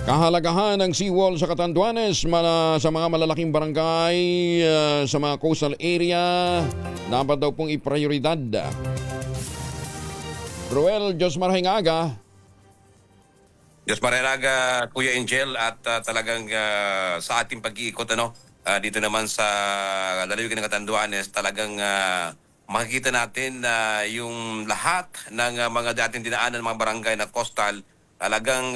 Kahalagahan ng seawall sa Catanduanes sa mga malalaking barangay sa mga coastal area dapat daw pong iprioridad. Ruel Josmar Hingaga. Josmar Hingaga, Kuya Angel, at talagang sa ating pag-iikot dito naman sa lalawigan ng Catanduanes, talagang makikita natin na yung lahat ng mga dating dinaanan ng mga barangay na coastal, talagang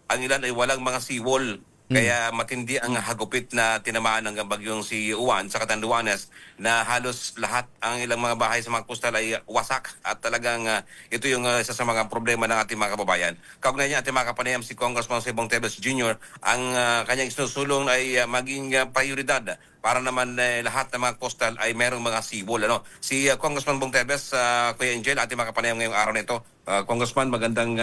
ang ilan ay walang mga seawall. Kaya matindi ang hagupit na tinamaan ng bagyong si Uwan sa Catanduanes, na halos lahat ang ilang mga bahay sa mga coastal ay wasak. At talagang ito yung isa sa mga problema ng ating mga kababayan. Kaugnay niya ating mga kapanayam si Congressman Sebong Teves Jr. Ang kanyang isinusulong ay maging prioridad para naman lahat ng mga coastal ay merong mga seawall. Si Congressman Bong Teves, Kuya Angel, ating mga kapanayam ngayong araw na ito. Congressman, magandang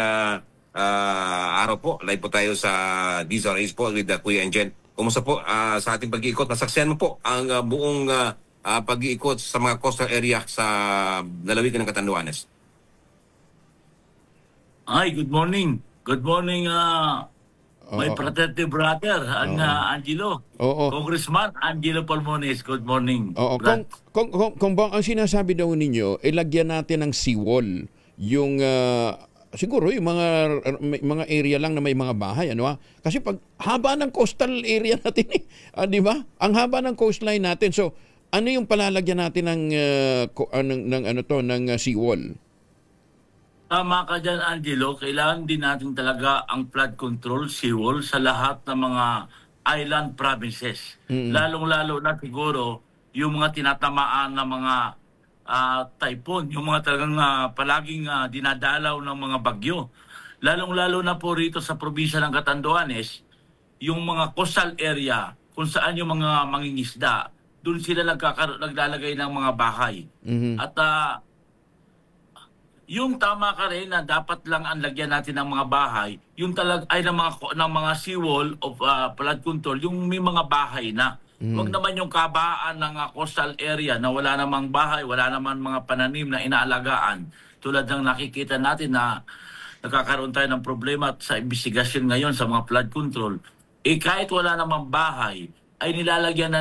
araw po. Live po tayo sa DZRH po with Kuya Angel. Kumusta po sa ating pag-iikot? Nasaksihan mo po ang buong pag-iikot sa mga coastal area sa lalawigan ng Catanduanes. Hi, good morning. Good morning, my protective brother, Angelo. Congressman Angelo Palmones, good morning. Kung bang ang sinasabi daw ninyo, ilagyan natin ng seawall yung siguro yung mga area lang na may mga bahay, Kasi pag haba ng coastal area natin, di ba? Ang haba ng coastline natin. So, ano yung palalagyan natin ng seawall? Tama ka dyan, Angelo. Kailangan din natin talaga ang flood control seawall sa lahat ng mga island provinces. Lalong-lalo na siguro yung mga tinatamaan na mga typhoon, yung mga talagang palaging dinadalaw ng mga bagyo. Lalong-lalo na po rito sa probinsya ng Catanduanes, yung mga coastal area, kung saan yung mga mangingisda, doon sila naglalagay ng mga bahay. At yung tama ka rin na dapat lang ang lagyan natin ng mga bahay, yung ay ng mga seawall of flood control, yung may mga bahay na. Huwag naman yung kabaan ng coastal area na wala namang bahay, wala naman mga pananim na inaalagaan. Tulad ng nakikita natin na nakakaroon tayo ng problema sa investigasyon ngayon sa mga flood control. Kahit wala namang bahay, ay nilalagyan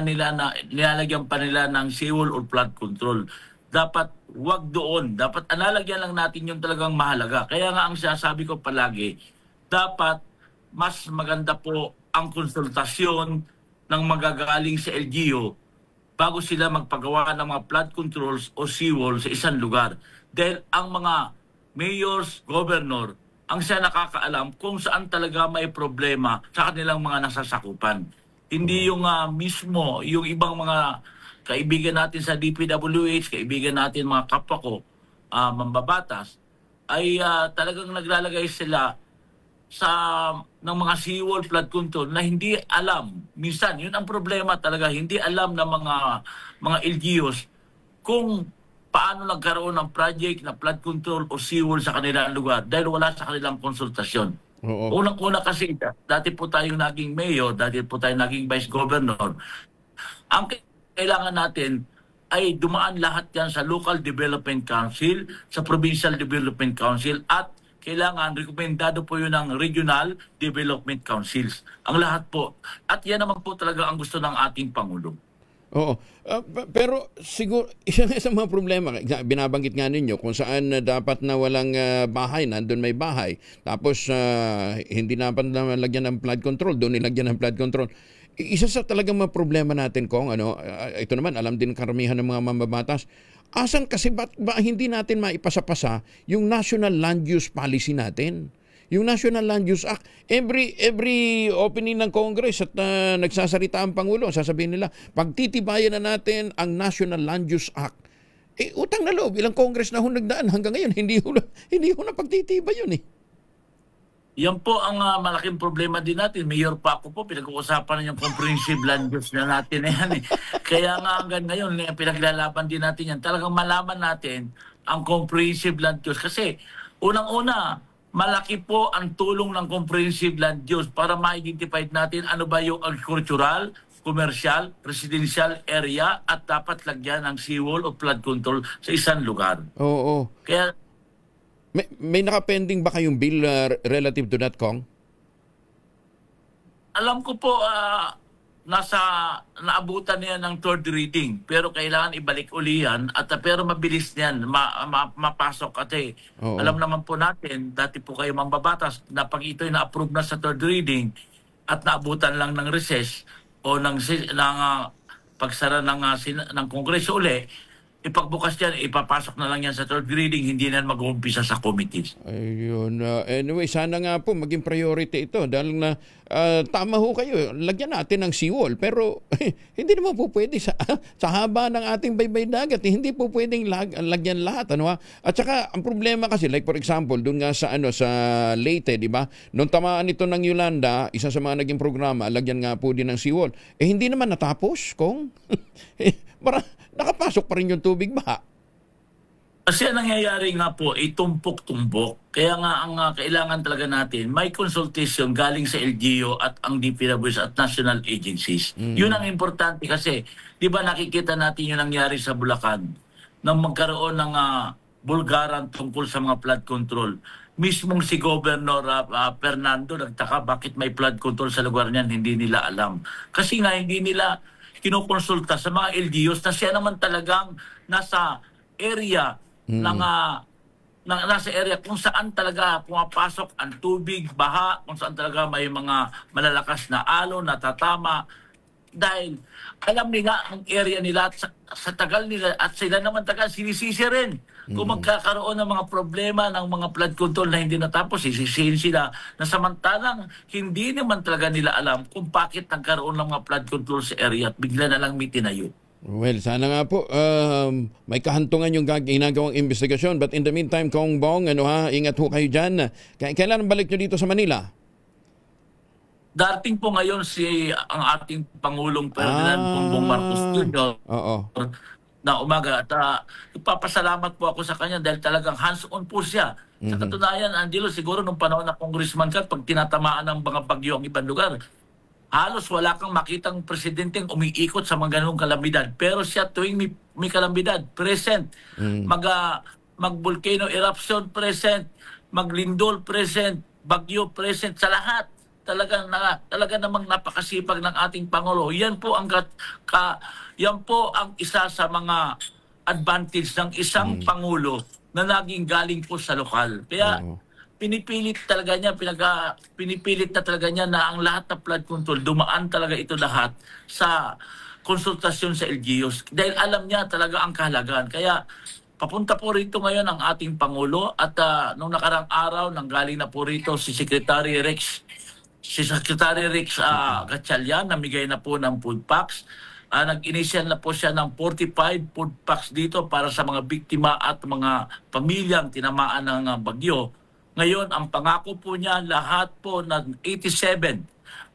pa nila ng seawall or flood control. Dapat wag doon. Dapat analagyan lang natin yung talagang mahalaga. Kaya nga ang sinasabi ko palagi, dapat mas maganda po ang konsultasyon ng magagaling sa LGU bago sila magpagawa ng mga flood controls o seawall sa isang lugar. Dahil ang mga mayors, governor, ang siya nakakaalam kung saan talaga may problema sa kanilang mga nasasakupan. Hindi yung mismo, yung ibang mga kaibigan natin sa DPWH, kaibigan natin mga kapwa ko, mambabatas, ay talagang naglalagay sila ng mga seawall flood control na hindi alam. Minsan, yun ang problema talaga, hindi alam ng mga LGUs kung paano nagkaroon ng project na flood control o seawall sa kanilang lugar dahil wala sa kanilang konsultasyon. Unang-una kasi, dati po tayong naging mayor, dati po tayong naging vice governor. Ang kailangan natin ay dumaan lahat yan sa Local Development Council, sa Provincial Development Council, at kailangan, rekomendado po yun ng Regional Development Councils. Ang lahat po. At yan naman po talaga ang gusto ng ating Pangulo. Pero siguro, isa sa mga problema, binabanggit nga ninyo kung saan dapat na walang bahay, nandun may bahay. Tapos hindi dapat na lagyan ng flood control, doon nilagyan ng flood control. Isa sa talagang mga problema natin, Kong, ito naman, alam din karamihan ng mga mambabatas, asan kasi ba hindi natin maipasapasa yung National Land Use Policy natin? Yung National Land Use Act, every opening ng Congress at nagsasalita ang Pangulo, sasabihin nila, pagtitibayan na natin ang National Land Use Act. Utang na loob, ilang Congress na nagdaan hanggang ngayon, hindi ho na pagtitibay yun Yan po ang malaking problema din natin. Mayor pa ako po, pinag-uusapan na yung comprehensive land use na natin yan. Kaya nga hanggang ngayon, pinaglalaban din natin yan. Talagang malaman natin ang comprehensive land use. Kasi unang-una, malaki po ang tulong ng comprehensive land use para ma-identify natin ano ba yung agricultural, commercial, residential area at dapat lagyan ng seawall o flood control sa isang lugar. Kaya May nakapending ba kayong bill relative to that, Kong? Alam ko po, naabutan niya ng third reading, pero kailangan ibalik uli yan, pero mabilis niyan, mapasok kasi Oo. alam naman po natin, dati po kayo mambabatas, na pag ito'y na-approve na sa third reading at naabutan lang ng recess o ng pagsara ng Kongreso uli, ipagbukas yan, ipapasok na lang yan sa third reading, hindi na mag-uumpisa sa committees. Ayun. Anyway, sana nga po maging priority ito dahil na tama ho kayo, lagyan natin ng seawall pero hindi naman po pwede sa haba ng ating baybay dagat, hindi po pwedeng lagyan lahat, ano ha? At saka ang problema kasi, like for example, doon nga sa sa Leyte, di ba? Nung tamaan ito ng Yolanda, isa sa mga naging programa, lagyan nga po din ng seawall. Hindi naman natapos, Kong. Nakapasok pa rin yung tubig ba? Kasi ang nangyayari nga po, tumpok-tumpok. Kaya nga ang kailangan talaga natin, may consultation galing sa LGU at ang DPWH at national agencies. Yun ang importante kasi, di ba nakikita natin yung nangyari sa Bulacan nang magkaroon ng bulgaran tungkol sa mga flood control. Mismong si Governor Fernando nagtaka bakit may flood control sa lugar niyan, hindi nila alam. Kasi nga hindi nila kinukonsulta sa mga LGUs na siya naman talagang nasa area nasa area kung saan talaga pumapasok ang tubig, baha, kung saan talaga may mga malalakas na alon na tatama. Dahil alam nila ang area nila at sa tagal nila at sila naman tagal sinisisi rin. Kung magkakaroon ng mga problema ng mga flood control na hindi natapos, sisisihin sila na samantalang hindi naman talaga nila alam kung bakit nagkaroon ng mga flood control sa area at bigla na lang may tinayo. Well, sana nga po may kahantungan yung ginagawang investigasyon. But in the meantime, Kong Bong, ingat ho kayo dyan. Kailan balik nyo dito sa Manila? Dating po ngayon ang ating Pangulong Ferdinand Bongbong Marcos Jr. na umaga at ipapasalamat po ako sa kanya dahil talagang hands-on po siya. Sa katunayan, Angelo, siguro nung panahon na congressman ka, pag tinatamaan ng mga bagyo ang ibang lugar, halos wala kang makitang presidenteng umiikot sa mga ganung kalamidad. Pero siya tuwing may kalamidad, present. Mag-volcano eruption, present. Maglindol, present. Bagyo, present. Sa lahat. Talaga namang napakasipag ng ating Pangulo. Yan po ang isa sa mga advantage ng isang Pangulo na naging galing po sa lokal. Kaya pinipilit na talaga niya na ang lahat ng flood control, dumaan talaga ito lahat sa konsultasyon sa LGUs. Dahil alam niya talaga ang kahalagaan. Kaya papunta po rito ngayon ang ating Pangulo at nung nakarang araw, nanggaling na po rito si Secretary Rex Gatchalian, namigay na po ng food packs. Nag-initial na po siya ng 45 food packs dito para sa mga biktima at mga pamilyang tinamaan ng bagyo. Ngayon, ang pangako po niya, lahat po ng 87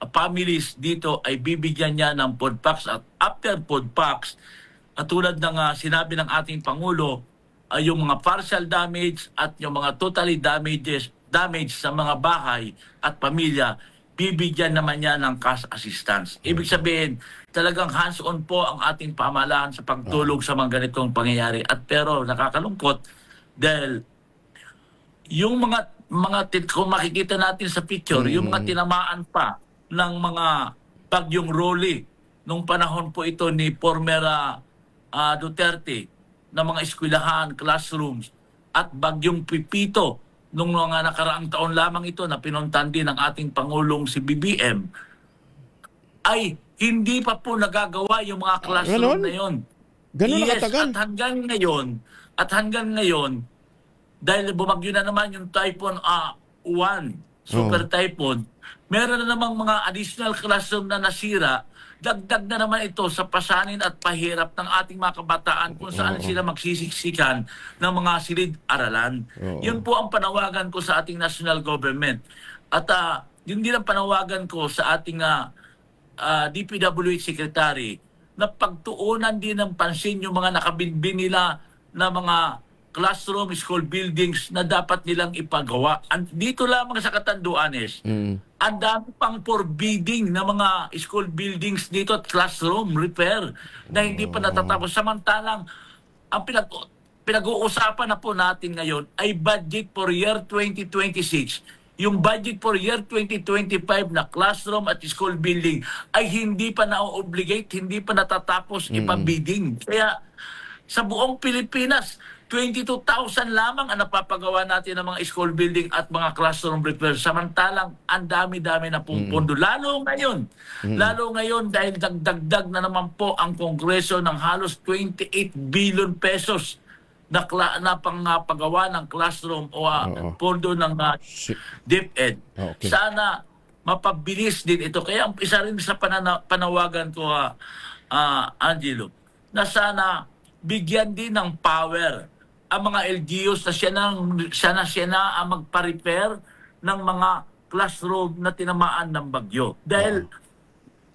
families dito ay bibigyan niya ng food packs. At after food packs, tulad ng sinabi ng ating Pangulo, yung mga partial damage at yung mga totally damage sa mga bahay at pamilya, bibigyan naman niya ng cash assistance. Ibig sabihin, talagang hands-on po ang ating pamahalaan sa pagtulong sa mga ganitong pangyayari. Pero nakakalungkot dahil yung kung makikita natin sa picture, yung mga tinamaan pa ng mga bagyong Rolly nung panahon po ito ni former Duterte na mga eskwelahan, classrooms at bagyong Pipito nung mga nakaraang taon lamang ito na pinuntan din ng ating Pangulong si BBM, ay hindi pa po nagagawa yung mga classroom na yun. Ganun yes, nakatagal. At hanggang ngayon, dahil bumagyo na naman yung Typhoon 1, Super Typhoon, meron na namang mga additional classroom na nasira. Dagdag na naman ito sa pasanin at pahirap ng ating mga kabataan kung saan sila magsisiksikan ng mga silid-aralan. Yun po ang panawagan ko sa ating national government. At yun din ang panawagan ko sa ating DPWH Secretary na pagtuunan din ng pansin yung mga nakabinbin nila na mga classroom, school buildings na dapat nilang ipagawa. Dito lamang sa Catanduanes, ang dami pang forbidding na mga school buildings dito at classroom repair na hindi pa natatapos. Samantalang, ang pinag-uusapan na po natin ngayon ay budget for year 2026. yung budget for year 2025 na classroom at school building ay hindi pa na-obligate, hindi pa natatapos ipabidding. Kaya sa buong Pilipinas, 22,000 lamang ang napapagawa natin ng mga school building at mga classroom repairs. Samantalang ang dami-dami na pong pondo. Lalo ngayon dahil dagdag na naman po ang Kongreso ng halos 28 billion pesos na pagawa ng classroom o pondo ng DepEd. Okay. Sana mapabilis din ito. Kaya isa rin sa panawagan ko, Angelo, na sana bigyan din ng power ang mga LGUs na siya na ang magpa-repair ng mga classroom na tinamaan ng bagyo. Dahil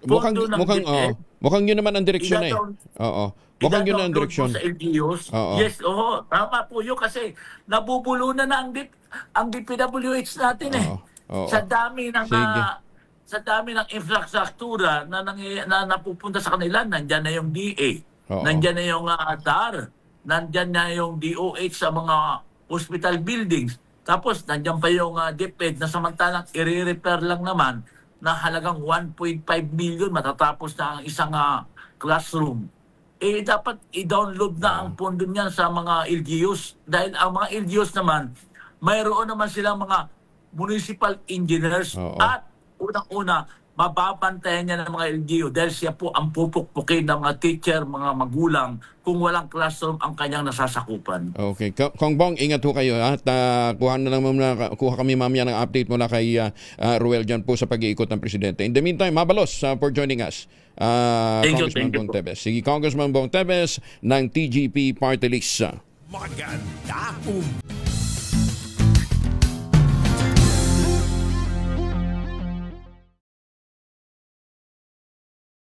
mukhang yun naman ang direksyon eh. Oo. Mukhang yun ang direksyon. Sa LGUs. Yes, tama po yun kasi nabubulunan na ang DPWH natin eh. Sa dami ng infrastruktura na napupunta sa kanila, nandyan na yung DA. Nandyan na yung DAR, nandyan na yung DOH sa mga hospital buildings. Tapos nandyan pa yung DepEd na samantalang i-repair lang naman na halagang 1.5 million matatapos na ang isang classroom. Dapat i-download na ang pondo niyan sa mga LGUs. Dahil ang mga LGUs naman, mayroon naman silang mga municipal engineers at unang-una, mababantayan niya ng mga LGU dahil siya po ang pupukpukin ng mga teacher, mga magulang kung walang classroom ang kanyang nasasakupan. Okay. Kong Bong, ingat ho kayo at kuha kami mamaya ng update mula kay Ruel dyan po sa pag-iikot ng Presidente. In the meantime, mabalos for joining us. Congressman Bong Teves. Sige, Congressman Bong Teves ng TGP Party List. Maganda